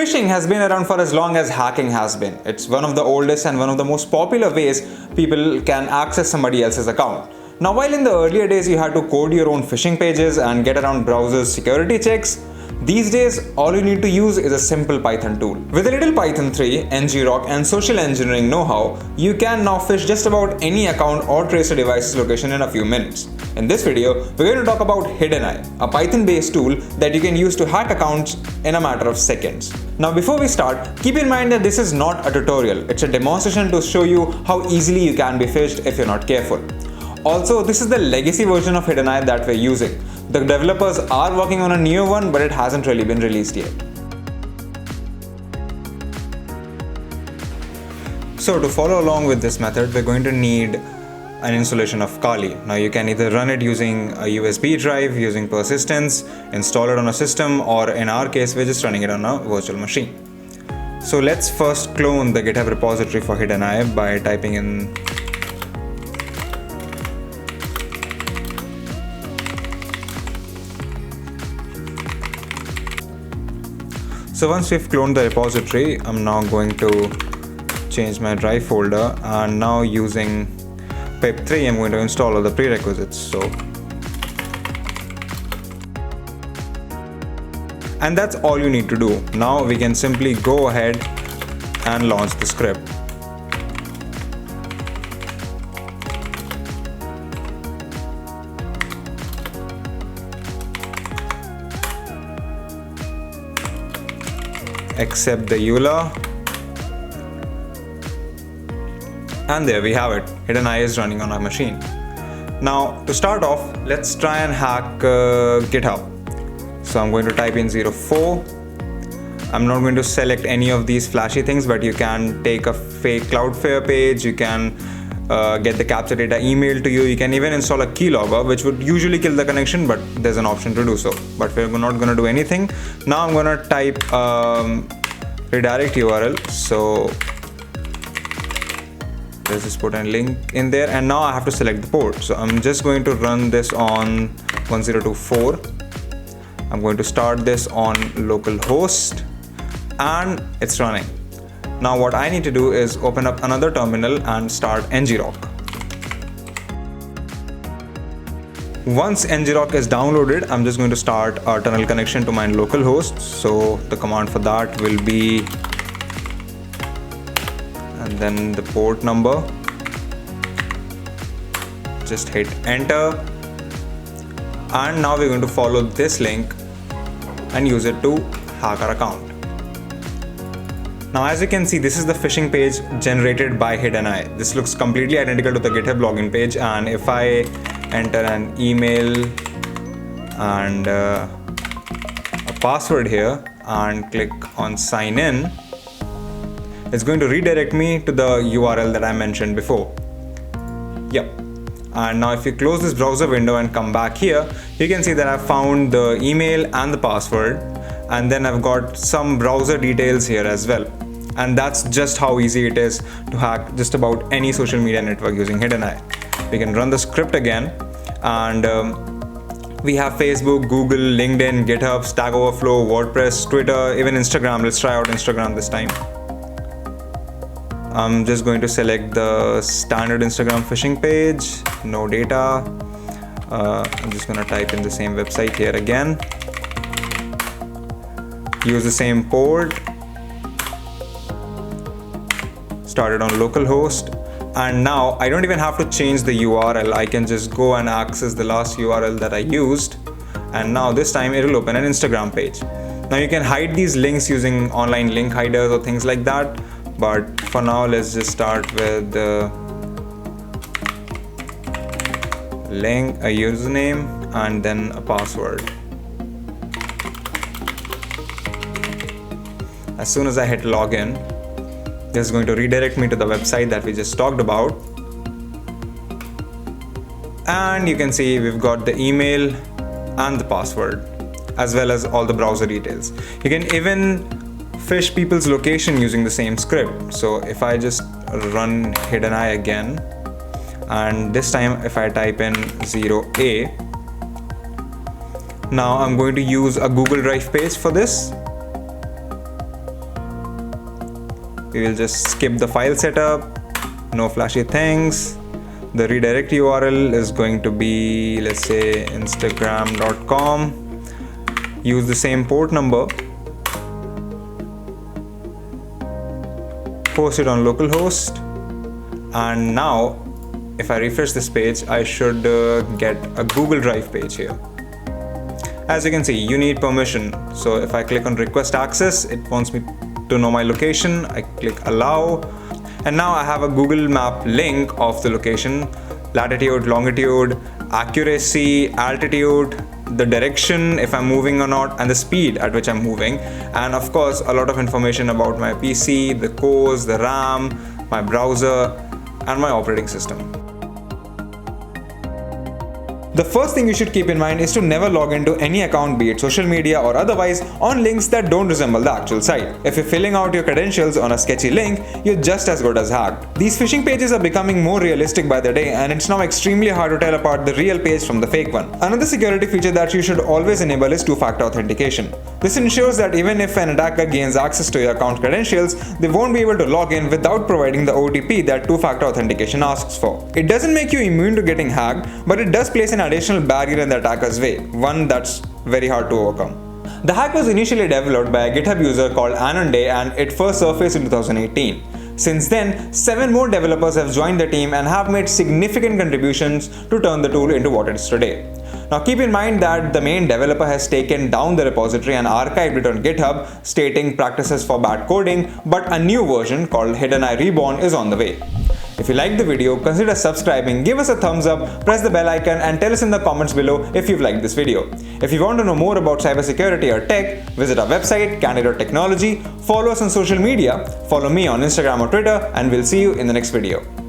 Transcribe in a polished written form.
Phishing has been around for as long as hacking has been. It's one of the oldest and one of the most popular ways people can access somebody else's account. Now, while in the earlier days you had to code your own phishing pages and get around browsers' security checks, these days all you need to use is a simple Python tool. With a little Python 3, ngrok and social engineering know-how, you can now phish just about any account or trace a device's location in a few minutes. In this video, we're going to talk about HiddenEye, a Python-based tool that you can use to hack accounts in a matter of seconds. Now, before we start, keep in mind that this is not a tutorial. It's a demonstration to show you how easily you can be phished if you're not careful. Also, this is the legacy version of HiddenEye that we're using. The developers are working on a newer one, but it hasn't really been released yet. So to follow along with this method, we're going to need an installation of Kali. Now you can either run it using a USB drive, using persistence, install it on a system, or in our case, we're just running it on a virtual machine. So let's first clone the GitHub repository for HiddenEye by typing in So once we've cloned the repository, I'm now going to change my drive folder, and now using pip3 I'm going to install all the prerequisites. And that's all you need to do. Now we can simply go ahead and launch the script. Accept the EULA, and there we have it. HiddenEye is running on our machine. Now to start off, let's try and hack GitHub. So I'm going to type in 04. I'm not going to select any of these flashy things, but you can take a fake Cloudflare page, you can get the capture data emailed to you, you can even install a keylogger, which would usually kill the connection, but there's an option to do so. But we're not going to do anything. Now I'm going to type redirect URL. So let's just put a link in there, and now I have to select the port. So I'm just going to run this on 1024. I'm going to start this on localhost, and it's running. Now what I need to do is open up another terminal and start ngrok. Once ngrok is downloaded, I'm just going to start a tunnel connection to my localhost. So the command for that will be, and then the port number. Just hit enter. And now we're going to follow this link and use it to hack our account. Now as you can see, this is the phishing page generated by HiddenEye. This looks completely identical to the GitHub login page, and if I enter an email and a password here and click on sign in, it's going to redirect me to the URL that I mentioned before. Yep. And now if you close this browser window and come back here, you can see that I've found the email and the password, and then I've got some browser details here as well. And that's just how easy it is to hack just about any social media network using HiddenEye. We can run the script again, and we have Facebook, Google, LinkedIn, GitHub, Stack Overflow, WordPress, Twitter, even Instagram. Let's try out Instagram this time. I'm just going to select the standard Instagram phishing page, no data. I'm just going to type in the same website here again. Use the same port. Started on localhost. And now I don't even have to change the URL. I can just go and access the last URL that I used. And now this time it will open an Instagram page. Now you can hide these links using online link hiders or things like that. But for now, let's just start with the link, a username, and then a password. As soon as I hit login, this is going to redirect me to the website that we just talked about. And you can see we've got the email and the password, as well as all the browser details. You can even phish people's location using the same script. So if I just run HiddenEye again, and this time if I type in 0A, now I'm going to use a Google Drive page for this. We will just skip the file setup, no flashy things. The redirect URL is going to be, let's say, instagram.com. Use the same port number. Post it on localhost. And now, if I refresh this page, I should get a Google Drive page here. As you can see, you need permission. So if I click on request access, it wants me to know my location. I click allow. And now I have a Google Map link of the location, latitude, longitude, accuracy, altitude, the direction, if I'm moving or not, and the speed at which I'm moving. And of course, a lot of information about my PC, the cores, the RAM, my browser, and my operating system. The first thing you should keep in mind is to never log into any account, be it social media or otherwise, on links that don't resemble the actual site. If you're filling out your credentials on a sketchy link, you're just as good as hacked. These phishing pages are becoming more realistic by the day, and it's now extremely hard to tell apart the real page from the fake one. Another security feature that you should always enable is two-factor authentication. This ensures that even if an attacker gains access to your account credentials, they won't be able to log in without providing the OTP that two-factor authentication asks for. It doesn't make you immune to getting hacked, but it does place an additional barrier in the attacker's way, one that's very hard to overcome. The hack was initially developed by a GitHub user called Anonday, and it first surfaced in 2018. Since then, 7 more developers have joined the team and have made significant contributions to turn the tool into what it is today. Now keep in mind that the main developer has taken down the repository and archived it on GitHub, stating practices for bad coding, but a new version called Hidden Eye Reborn is on the way. If you liked the video, consider subscribing, give us a thumbs up, press the bell icon, and tell us in the comments below if you've liked this video. If you want to know more about cybersecurity or tech, visit our website, Candid.Technology, follow us on social media, follow me on Instagram or Twitter, and we'll see you in the next video.